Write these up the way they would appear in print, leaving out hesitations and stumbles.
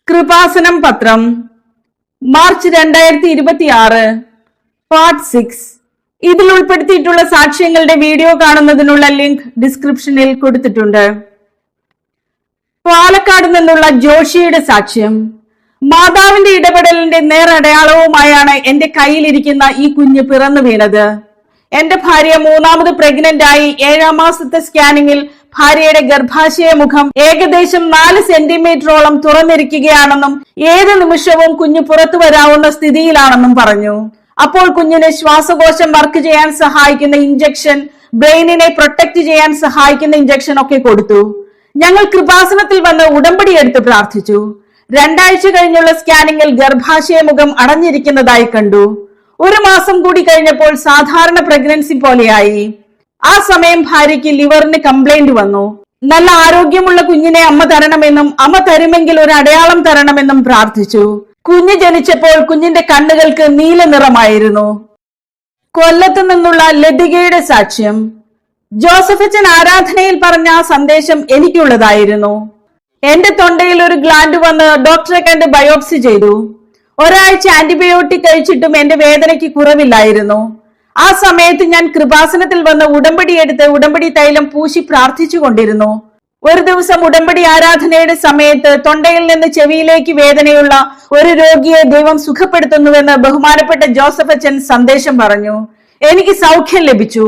കൃപാസനം പത്രം March 2026 part 6. ഇതിൽ ഉൾപ്പെടുത്തിയിട്ടുള്ള സാക്ഷ്യങ്ങളുടെ വീഡിയോ കാണുന്നതിനുള്ള ലിങ്ക് ഡിസ്ക്രിപ്ഷനിൽ കൊടുത്തിട്ടുണ്ട്. പാലക്കാട് നിന്നുള്ള ജോഷിയുടെ സാക്ഷ്യം. മാതാവിന്റെ ഇടപെടലിന്റെ നേരടയാളവുമായാണ് എന്റെ കയ്യിലിരിക്കുന്ന ഈ കുഞ്ഞ് പിറന്നു വീണത്. എന്റെ ഭാര്യ മൂന്നാമത് പ്രഗ്നന്റ് ആയി 7ാം മാസത്തെ സ്കാനിങ്ങിൽ ഭാര്യയുടെ ഗർഭാശയ മുഖം ഏകദേശം 4 സെന്റിമീറ്ററോളം തുറന്നിരിക്കുകയാണെന്നും ഏത് നിമിഷവും കുഞ്ഞ് പുറത്തു വരാവുന്ന സ്ഥിതിയിലാണെന്നും പറഞ്ഞു. അപ്പോൾ കുഞ്ഞിന് ശ്വാസകോശം വർക്ക് ചെയ്യാൻ സഹായിക്കുന്ന ഇഞ്ചക്ഷൻ, ബ്രെയിനിനെ പ്രൊട്ടക്ട് ചെയ്യാൻ സഹായിക്കുന്ന ഇഞ്ചക്ഷൻ ഒക്കെ കൊടുത്തു. ഞങ്ങൾ കൃപാസനത്തിൽ വന്ന് ഉടമ്പടി എടുത്ത് പ്രാർത്ഥിച്ചു. 2 ആഴ്ച കഴിഞ്ഞുള്ള സ്കാനിങ്ങിൽ ഗർഭാശയ മുഖം അടഞ്ഞിരിക്കുന്നതായി കണ്ടു. 1 മാസം കൂടി കഴിഞ്ഞപ്പോൾ സാധാരണ പ്രഗ്നൻസി പോലെയായി. ആ സമയം ഭാര്യയ്ക്ക് ലിവറിന് കംപ്ലൈന്റ് വന്നു. നല്ല ആരോഗ്യമുള്ള കുഞ്ഞിനെ അമ്മ തരണമെന്നും അമ്മ തരുമെങ്കിൽ ഒരു അടയാളം തരണമെന്നും പ്രാർത്ഥിച്ചു. കുഞ്ഞ് ജനിച്ചപ്പോൾ കുഞ്ഞിന്റെ കണ്ണുകൾക്ക് നീല നിറമായിരുന്നു. കൊല്ലത്ത് നിന്നുള്ള ലതികയുടെ സാക്ഷ്യം. ജോസഫച്ചൻ ആരാധനയിൽ പറഞ്ഞ ആ സന്ദേശം എനിക്കുള്ളതായിരുന്നു. എന്റെ തൊണ്ടയിൽ ഒരു ഗ്ലാൻഡ് വന്ന് ഡോക്ടറെ കണ്ട് ബയോപ്സി ചെയ്തു. 1 ആഴ്ച ആന്റിബയോട്ടിക് കഴിച്ചിട്ടും എന്റെ വേദനയ്ക്ക് കുറവില്ലായിരുന്നു. ആ സമയത്ത് ഞാൻ കൃപാസനത്തിൽ വന്ന് ഉടമ്പടി എടുത്ത് ഉടമ്പടി തൈലം പൂശി പ്രാർത്ഥിച്ചു കൊണ്ടിരുന്നു. ഒരു ദിവസം ഉടമ്പടി ആരാധനയുടെ സമയത്ത് തൊണ്ടയിൽ നിന്ന് ചെവിയിലേക്ക് വേദനയുള്ള ഒരു രോഗിയെ ദൈവം സുഖപ്പെടുത്തുന്നുവെന്ന് ബഹുമാനപ്പെട്ട ജോസഫ് അച്ഛൻ സന്ദേശം പറഞ്ഞു. എനിക്ക് സൗഖ്യം ലഭിച്ചു.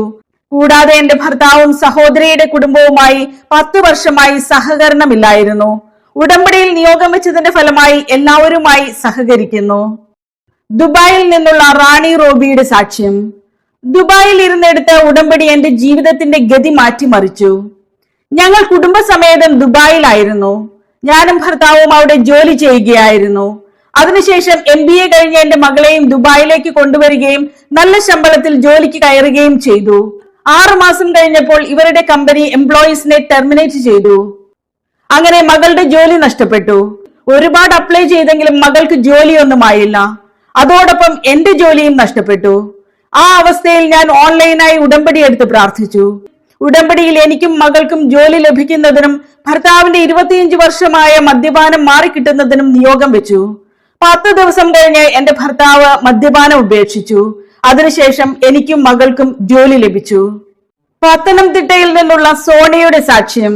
കൂടാതെ എന്റെ ഭർത്താവും സഹോദരിയുടെ കുടുംബവുമായി 10 വർഷമായി സഹകരണമില്ലായിരുന്നു. ഉടമ്പടിയിൽ നിയോഗം വെച്ചതിന്റെ ഫലമായി എല്ലാവരുമായി സഹകരിക്കുന്നു. ദുബായിൽ നിന്നുള്ള റാണി റോബിയുടെ സാക്ഷ്യം. ദുബായിൽ ഇരുന്നെടുത്ത ഉടമ്പടി എന്റെ ജീവിതത്തിന്റെ ഗതി മാറ്റിമറിച്ചു. ഞങ്ങൾ കുടുംബസമേതം ദുബായിലായിരുന്നു. ഞാനും ഭർത്താവും അവിടെ ജോലി ചെയ്യുകയായിരുന്നു. അതിനുശേഷം MBA കഴിഞ്ഞ എന്റെ മകളെയും ദുബായിലേക്ക് കൊണ്ടുവരികയും നല്ല ശമ്പളത്തിൽ ജോലിക്ക് കയറുകയും ചെയ്തു. 6 മാസം കഴിഞ്ഞപ്പോൾ ഇവരുടെ കമ്പനി എംപ്ലോയീസിനെ ടെർമിനേറ്റ് ചെയ്തു. അങ്ങനെ മകളുടെ ജോലി നഷ്ടപ്പെട്ടു. ഒരുപാട് അപ്ലൈ ചെയ്തെങ്കിലും മകൾക്ക് ജോലിയൊന്നുമായില്ല. അതോടൊപ്പം എന്റെ ജോലിയും നഷ്ടപ്പെട്ടു. ആ അവസ്ഥയിൽ ഞാൻ ഓൺലൈനായി ഉടമ്പടി എടുത്ത് പ്രാർത്ഥിച്ചു. ഉടമ്പടിയിൽ എനിക്കും മകൾക്കും ജോലി ലഭിക്കുന്നതിനും ഭർത്താവിന്റെ 25 വർഷമായ മദ്യപാനം മാറിക്കിട്ടുന്നതിനും നിയോഗം വെച്ചു. 10 ദിവസം കഴിഞ്ഞ് എന്റെ ഭർത്താവ് മദ്യപാനം ഉപേക്ഷിച്ചു. അതിനുശേഷം എനിക്കും മകൾക്കും ജോലി ലഭിച്ചു. പത്തനംതിട്ടയിൽ നിന്നുള്ള സോണിയുടെ സാക്ഷ്യം.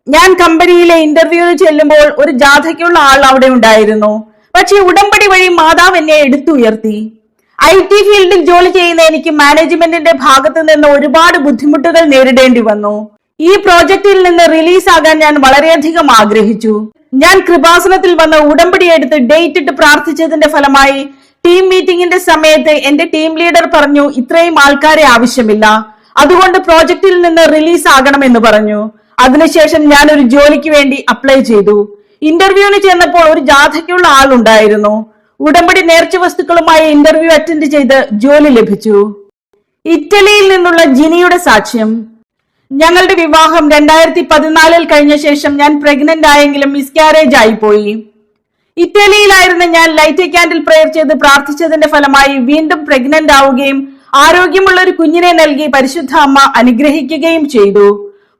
ഞാൻ കമ്പനിയിലെ ഇന്റർവ്യൂവിന് ചെല്ലുമ്പോൾ ഒരു ജാഥയ്ക്കുള്ള ആൾ അവിടെ ഉണ്ടായിരുന്നു. പക്ഷേ ഉടമ്പടി വഴി മാതാവ് എന്നെ എടുത്തുയർത്തി. IT ഫീൽഡിൽ ജോലി ചെയ്യുന്ന എനിക്ക് മാനേജ്മെന്റിന്റെ ഭാഗത്ത് നിന്ന് ഒരുപാട് ബുദ്ധിമുട്ടുകൾ നേരിടേണ്ടി വന്നു. ഈ പ്രോജക്റ്റിൽ നിന്ന് റിലീസ് ആകാൻ ഞാൻ വളരെയധികം ആഗ്രഹിച്ചു. ഞാൻ കൃപാസനത്തിൽ വന്ന് ഉടമ്പടി എടുത്ത് ഡേറ്റ് ഇട്ട് പ്രാർത്ഥിച്ചതിന്റെ ഫലമായി ടീം മീറ്റിംഗിന്റെ സമയത്ത് എന്റെ ടീം ലീഡർ പറഞ്ഞു, ഇത്രയും ആൾക്കാരെ ആവശ്യമില്ല, അതുകൊണ്ട് പ്രോജക്റ്റിൽ നിന്ന് റിലീസ് ആകണമെന്ന് പറഞ്ഞു. അതിനുശേഷം ഞാൻ ഒരു ജോലിക്ക് വേണ്ടി അപ്ലൈ ചെയ്തു. ഇന്റർവ്യൂവിന് ചെന്നപ്പോൾ ഒരു ജാഥയ്ക്കുള്ള ആളുണ്ടായിരുന്നു. ഉടമ്പടി നേർച്ച വസ്തുക്കളുമായി ഇന്റർവ്യൂ അറ്റൻഡ് ചെയ്ത് ജോലി ലഭിച്ചു. ഇറ്റലിയിൽ നിന്നുള്ള ജിനിയുടെ സാക്ഷ്യം. ഞങ്ങളുടെ വിവാഹം 2014 കഴിഞ്ഞ ശേഷം ഞാൻ പ്രഗ്നന്റ് ആയെങ്കിലും മിസ്കാരേജ് ആയിപ്പോയി. ഇറ്റലിയിലായിരുന്ന ഞാൻ ലൈറ്റ് ക്യാൻഡിൽ പ്രയർ ചെയ്ത് പ്രാർത്ഥിച്ചതിന്റെ ഫലമായി വീണ്ടും പ്രഗ്നന്റ് ആവുകയും ആരോഗ്യമുള്ള ഒരു കുഞ്ഞിനെ നൽകി പരിശുദ്ധ അമ്മ അനുഗ്രഹിക്കുകയും ചെയ്തു.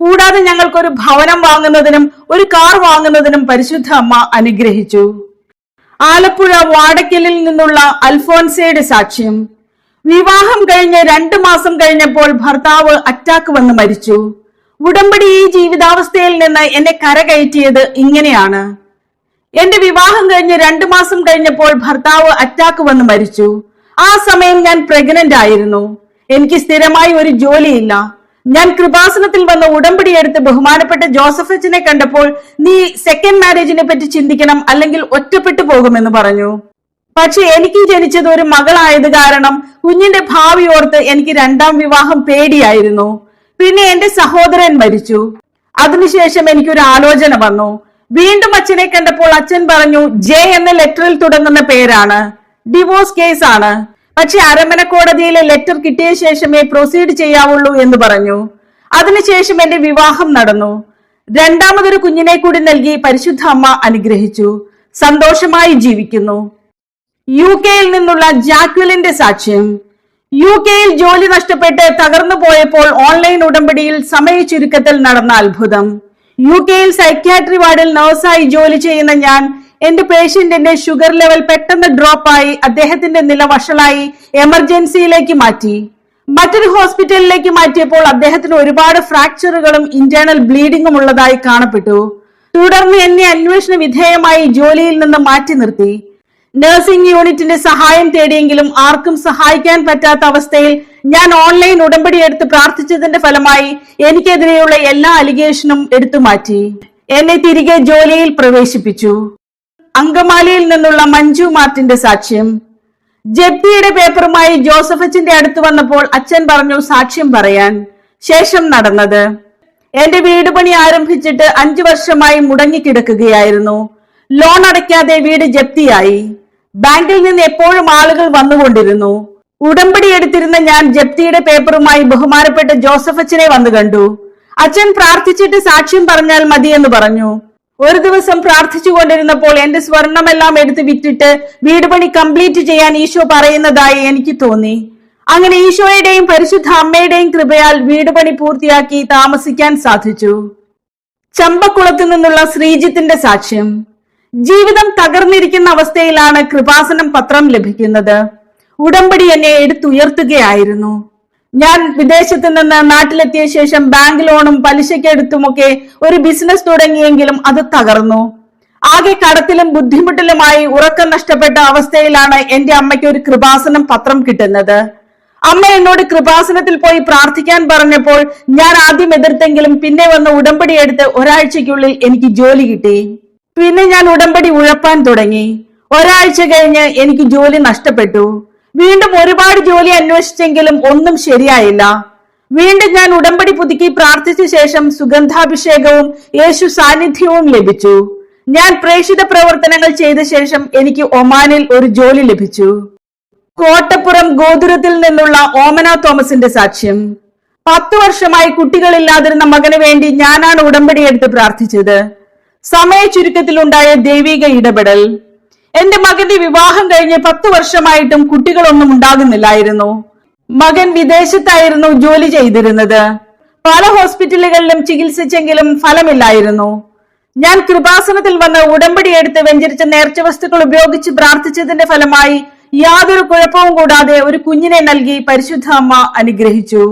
കൂടാതെ ഞങ്ങൾക്കൊരു ഭവനം വാങ്ങുന്നതിനും ഒരു കാർ വാങ്ങുന്നതിനും പരിശുദ്ധ അമ്മ അനുഗ്രഹിച്ചു. ആലപ്പുഴ വാടക്കലിൽ നിന്നുള്ള അൽഫോൻസയുടെ സാക്ഷ്യം. വിവാഹം കഴിഞ്ഞ് 2 മാസം കഴിഞ്ഞപ്പോൾ ഭർത്താവ് അറ്റാക്ക് വന്ന് മരിച്ചു. ഉടമ്പടി ഈ ജീവിതാവസ്ഥയിൽ നിന്ന് എന്നെ കരകയറ്റിയത് ഇങ്ങനെയാണ്. എന്റെ വിവാഹം കഴിഞ്ഞ് 2 മാസം കഴിഞ്ഞപ്പോൾ ഭർത്താവ് അറ്റാക്ക് വന്ന് മരിച്ചു. ആ സമയം ഞാൻ പ്രഗ്നന്റ് ആയിരുന്നു. എനിക്ക് സ്ഥിരമായി ഒരു ജോലിയില്ല. ഞാൻ കൃപാസനത്തിൽ വന്ന് ഉടമ്പടി എടുത്ത് ബഹുമാനപ്പെട്ട ജോസഫ് അച്ഛനെ കണ്ടപ്പോൾ, നീ സെക്കൻഡ് മാരേജിനെ പറ്റി ചിന്തിക്കണം, അല്ലെങ്കിൽ ഒറ്റപ്പെട്ടു പോകുമെന്ന് പറഞ്ഞു. പക്ഷെ എനിക്ക് ജനിച്ചത് ഒരു മകളായത് കാരണം കുഞ്ഞിന്റെ ഭാവി ഓർത്ത് എനിക്ക് 2ാം വിവാഹം പേടിയായിരുന്നു. പിന്നെ എന്റെ സഹോദരൻ മരിച്ചു. അതിനുശേഷം എനിക്കൊരു ആലോചന വന്നു. വീണ്ടും അച്ഛനെ കണ്ടപ്പോൾ അച്ഛൻ പറഞ്ഞു, ജെ എന്ന ലെറ്ററിൽ തുടങ്ങുന്ന പേരാണ്, ഡിവോഴ്സ് കേസ് ആണ്. പക്ഷെ അരമന കോടതിയിലെ ലെറ്റർ കിട്ടിയ ശേഷമേ പ്രൊസീഡ് ചെയ്യാവുള്ളൂ എന്ന് പറഞ്ഞു. അതിനുശേഷം എന്റെ വിവാഹം നടന്നു. 2ാമതൊരു കുഞ്ഞിനെ കൂടി നൽകി പരിശുദ്ധ അമ്മ അനുഗ്രഹിച്ചു. സന്തോഷമായി ജീവിക്കുന്നു. UK-യിൽ നിന്നുള്ള ജാക്വലിന്റെ സാക്ഷ്യം. UK-യിൽ ജോലി നഷ്ടപ്പെട്ട് തകർന്നു പോയപ്പോൾ ഓൺലൈൻ ഉടമ്പടിയിൽ സമയ ചുരുക്കത്തിൽ നടന്ന അത്ഭുതം. UK-യിൽ സൈക്യാട്രി വാർഡിൽ നഴ്സായി ജോലി ചെയ്യുന്ന ഞാൻ എന്റെ പേഷ്യന്റിന്റെ ഷുഗർ ലെവൽ പെട്ടെന്ന് ഡ്രോപ്പായി അദ്ദേഹത്തിന്റെ നില വഷളായി എമർജൻസിയിലേക്ക് മാറ്റി. മറ്റൊരു ഹോസ്പിറ്റലിലേക്ക് മാറ്റിയപ്പോൾ അദ്ദേഹത്തിന് ഒരുപാട് ഫ്രാക്ചറുകളും ഇന്റേണൽ ബ്ലീഡിംഗും ഉള്ളതായി കാണപ്പെട്ടു. തുടർന്ന് എന്നെ അന്വേഷണ വിധേയമായി ജോലിയിൽ നിന്ന് മാറ്റി നിർത്തി. നഴ്സിംഗ് യൂണിറ്റിന്റെ സഹായം തേടിയെങ്കിലും ആർക്കും സഹായിക്കാൻ പറ്റാത്ത അവസ്ഥയിൽ ഞാൻ ഓൺലൈൻ ഉടമ്പടി എടുത്ത് പ്രാർത്ഥിച്ചതിന്റെ ഫലമായി എനിക്കെതിരെയുള്ള എല്ലാ അലിഗേഷനും എടുത്തു മാറ്റി. എന്നെ തിരികെ ജോലിയിൽ പ്രവേശിപ്പിച്ചു. അങ്കമാലിയിൽ നിന്നുള്ള മഞ്ജു മാർട്ടിന്റെ സാക്ഷ്യം. ജപ്തിയുടെ പേപ്പറുമായി ജോസഫ് അച്ഛന്റെ അടുത്ത് വന്നപ്പോൾ അച്ഛൻ പറഞ്ഞു സാക്ഷ്യം പറയാൻ. ശേഷം നടന്നത്: എന്റെ വീട് പണി ആരംഭിച്ചിട്ട് 5 വർഷമായി മുടങ്ങിക്കിടക്കുകയായിരുന്നു. ലോൺ അടയ്ക്കാതെ വീട് ജപ്തിയായി. ബാങ്കിൽ നിന്ന് എപ്പോഴും ആളുകൾ വന്നുകൊണ്ടിരുന്നു. ഉടമ്പടി എടുത്തിരുന്ന ഞാൻ ജപ്തിയുടെ പേപ്പറുമായി ബഹുമാനപ്പെട്ട ജോസഫ് അച്ഛനെ വന്നു കണ്ടു. അച്ഛൻ പ്രാർത്ഥിച്ചിട്ട് സാക്ഷ്യം പറഞ്ഞാൽ മതിയെന്ന് പറഞ്ഞു. ഒരു ദിവസം പ്രാർത്ഥിച്ചു കൊണ്ടിരുന്നപ്പോൾ എന്റെ സ്വർണമെല്ലാം എടുത്ത് വിറ്റിട്ട് വീട് പണി കംപ്ലീറ്റ് ചെയ്യാൻ ഈശോ പറയുന്നതായി എനിക്ക് തോന്നി. അങ്ങനെ ഈശോയുടെയും പരിശുദ്ധ അമ്മയുടെയും കൃപയാൽ വീട് പണി പൂർത്തിയാക്കി താമസിക്കാൻ സാധിച്ചു. ചമ്പക്കുളത്തു നിന്നുള്ള ശ്രീജിത്തിന്റെ സാക്ഷ്യം. ജീവിതം തകർന്നിരിക്കുന്ന അവസ്ഥയിലാണ് കൃപാസനം പത്രം ലഭിക്കുന്നത്. ഉടമ്പടി എന്നെ എടുത്തുയർത്തുകയായിരുന്നു. ഞാൻ വിദേശത്ത് നിന്ന് നാട്ടിലെത്തിയ ശേഷം ബാങ്ക് ലോണും പലിശക്കെടുത്തുമൊക്കെ ഒരു ബിസിനസ് തുടങ്ങിയെങ്കിലും അത് തകർന്നു. ആകെ കടത്തിലും ബുദ്ധിമുട്ടിലുമായി ഉറക്കം നഷ്ടപ്പെട്ട അവസ്ഥയിലാണ് എന്റെ അമ്മയ്ക്ക് ഒരു കൃപാസനം പത്രം കിട്ടുന്നത്. അമ്മ എന്നോട് കൃപാസനത്തിൽ പോയി പ്രാർത്ഥിക്കാൻ പറഞ്ഞപ്പോൾ ഞാൻ ആദ്യം എതിർത്തെങ്കിലും പിന്നെ വന്ന് ഉടമ്പടി എടുത്ത് ഒരാഴ്ചയ്ക്കുള്ളിൽ എനിക്ക് ജോലി കിട്ടി. പിന്നെ ഞാൻ ഉടമ്പടി ഉഴപ്പാൻ തുടങ്ങി. ഒരാഴ്ച കഴിഞ്ഞ് എനിക്ക് ജോലി നഷ്ടപ്പെട്ടു. വീണ്ടും ഒരുപാട് ജോലി അന്വേഷിച്ചെങ്കിലും ഒന്നും ശരിയായില്ല. വീണ്ടും ഞാൻ ഉടമ്പടി പുതുക്കി പ്രാർത്ഥിച്ച ശേഷം സുഗന്ധാഭിഷേകവും യേശു സാന്നിധ്യവും ലഭിച്ചു. ഞാൻ പ്രേക്ഷിത പ്രവർത്തനങ്ങൾ ചെയ്ത ശേഷം എനിക്ക് ഒമാനിൽ ഒരു ജോലി ലഭിച്ചു. കോട്ടപ്പുറം ഗോതുരത്തിൽ നിന്നുള്ള ഓമന തോമസിന്റെ സാക്ഷ്യം. 10 വർഷമായി കുട്ടികളില്ലാതിരുന്ന മകന് വേണ്ടി ഞാനാണ് ഉടമ്പടി എടുത്ത് പ്രാർത്ഥിച്ചത്. സമയ ചുരുക്കത്തിലുണ്ടായ ദൈവിക ഇടപെടൽ. എന്റെ മകന്റെ വിവാഹം കഴിഞ്ഞ് 10 വർഷമായിട്ടും കുട്ടികളൊന്നും ഉണ്ടാകുന്നില്ലായിരുന്നു. മകൻ വിദേശത്തായിരുന്നു ജോലി ചെയ്തിരുന്നത്. പല ഹോസ്പിറ്റലുകളിലും ചികിത്സിച്ചെങ്കിലും ഫലമില്ലായിരുന്നു. ഞാൻ കൃപാസനത്തിൽ വന്ന് ഉടമ്പടി എടുത്ത് വെഞ്ചരിച്ച നേർച്ച വസ്തുക്കൾ ഉപയോഗിച്ച് പ്രാർത്ഥിച്ചതിന്റെ ഫലമായി യാതൊരു കുഴപ്പവും കൂടാതെ ഒരു കുഞ്ഞിനെ നൽകി പരിശുദ്ധ അമ്മ അനുഗ്രഹിച്ചു.